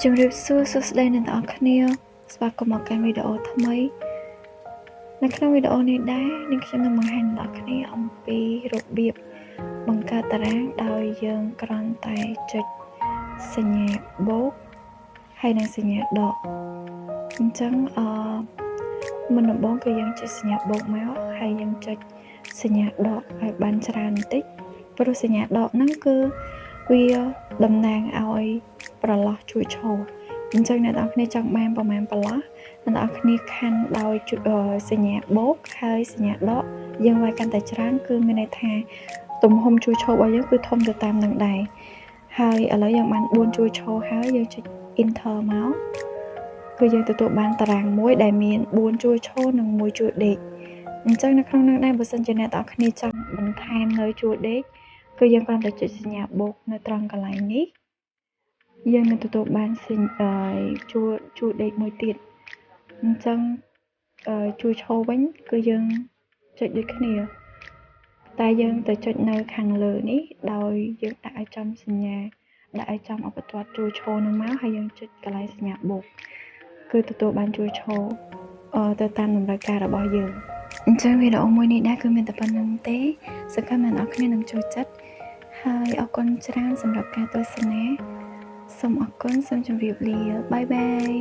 ជំរាបសួរសួស្តីអ្នកទាំងអស់គ្នាស្វាគមន៍មកកាន់វីដេអូថ្មីនៅក្នុងវីដេអូនេះដែរនាងខ្ញុំនឹងបង្ហាញអ្នកគ្នាអំពីរបៀបបង្កើតតារាងដោយយើងគ្រាន់តែចុចសញ្ញាបូកហើយនិងសញ្ញាដកអញ្ចឹងមុនដំបូងគឺយើងចុចសញ្ញាបូកមកហើយយើងចុចសញ្ញាដកឲ្យបានច្រើនបន្តិចព្រោះសញ្ញាដកហ្នឹងគឺវាតំណាងឲ្យប្រឡោះជួយឈរអញ្ចឹងអ្នកនរគ្នាចង់បានប្រមាណប្រឡោះអ្នកនរគ្នាខាន់ដោយសញ្ញាបូកហើយសញ្ញាដកយើងវាយកាន់តែច្រើនគឺមានន័យថាទំហំជួយឈររបស់យើងគឺធំទៅតាមនឹងដែរហើយឥឡូវយើងបាន4ជួយឈរហើយយើងចុច enter មកគឺយើងទទួលបានតារាងមួយដែលមាន4ជួយឈរនិង1ជួយដេកអញ្ចឹងនៅក្នុងនោះដែរបើសិនជាអ្នកនរគ្នាចង់បន្ថែមនៅជួយដេកគឺយើងគ្រាន់តែចុចសញ្ញាបូកនៅត្រង់កន្លែងនេះយើងនឹងទទួលបានជួយដេកមួយទៀតអញ្ចឹងជួយឈរវិញគឺយើងចុចដូចគ្នាតែយើងទៅចុចនៅខាងលើនេះដោយយើងដាក់ឲ្យចំសញ្ញាដាក់ឲ្យចំឧបទស្សន៍ជួយឈរនឹងមកហើយយើងចុចកន្លែងសញ្ញាបូកគឺទទួលបានជួយឈរទៅតាមតម្រូវការរបស់យើងអញ្ចឹងវីដេអូមួយនេះដែរគឺមានតែប៉ុណ្្នឹងទេសង្ឃឹមថាអ្នកនរគ្នានឹងចូលចិត្តហើយអរគុណច្រើនសម្រាប់ការទស្សនាសូមអរគុណសូមជម្រាបលាបាយបាយ